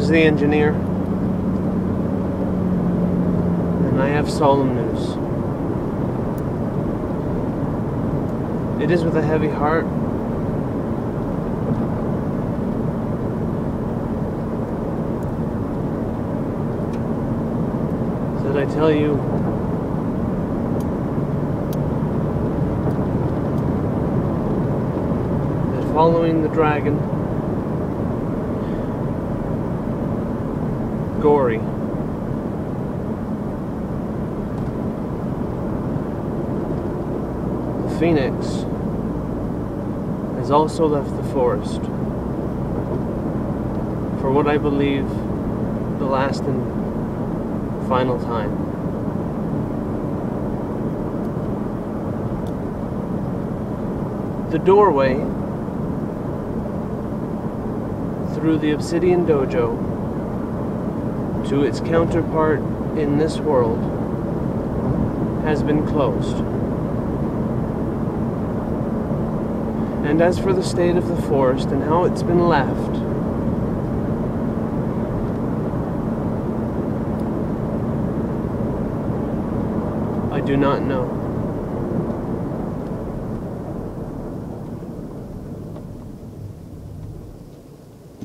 is the engineer, and I have solemn news. It is with a heavy heart that I tell you that following the dragon, Gory, the phoenix has also left the forest for what I believe the last and final time. The doorway through the Obsidian Dojo to its counterpart in this world has been closed. And as for the state of the forest and how it's been left, I do not know.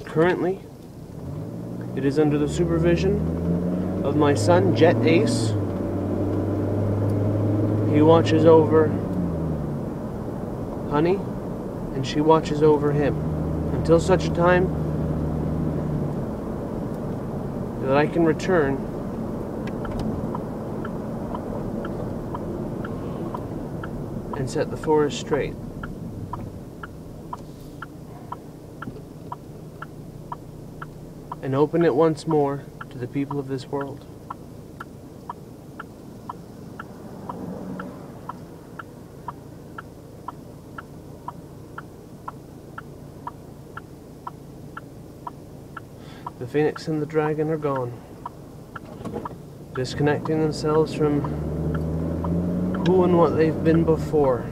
Currently, it is under the supervision of my son, Jet Ace. He watches over Honey, and she watches over him until such a time that I can return and set the forest straight. And open it once more to the people of this world. The phoenix and the dragon are gone, disconnecting themselves from who and what they've been before,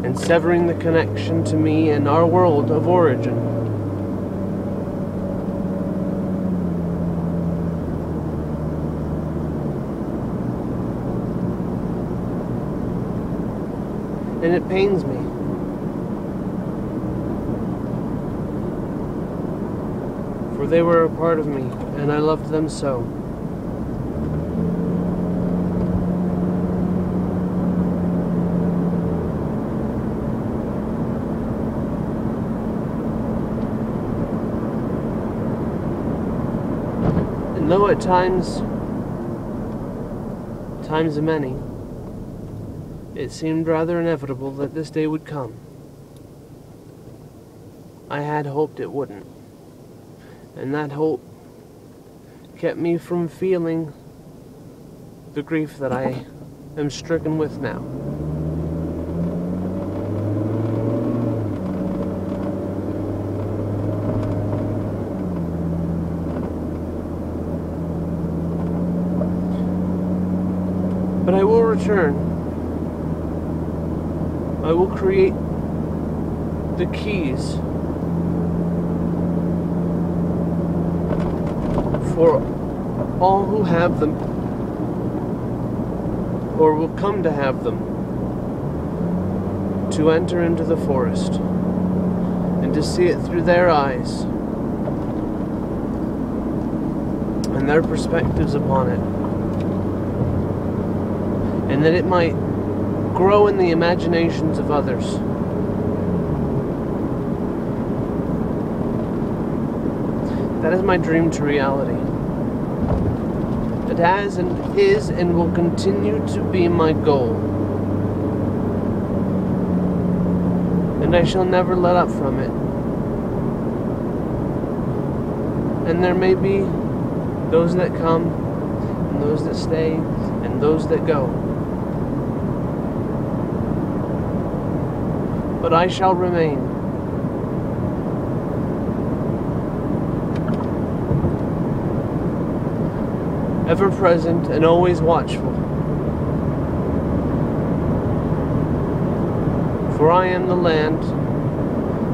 and severing the connection to me and our world of origin. And it pains me. For they were a part of me, and I loved them so. And though at times a many, it seemed rather inevitable that this day would come, I had hoped it wouldn't. And that hope kept me from feeling the grief that I am stricken with now. But I will return. I will create the keys for all who have them, or will come to have them, to enter into the forest and to see it through their eyes and their perspectives upon it, and that it might grow in the imaginations of others. That is my dream to reality. It has and is and will continue to be my goal. And I shall never let up from it. And there may be those that come, and those that stay, and those that go. But I shall remain. Ever present and always watchful. For I am the land,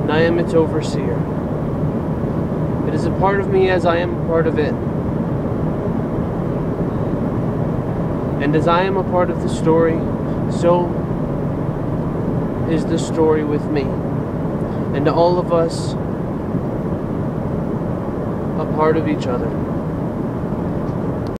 and I am its overseer. It is a part of me as I am a part of it. And as I am a part of the story, so is the story with me. And all of us a part of each other.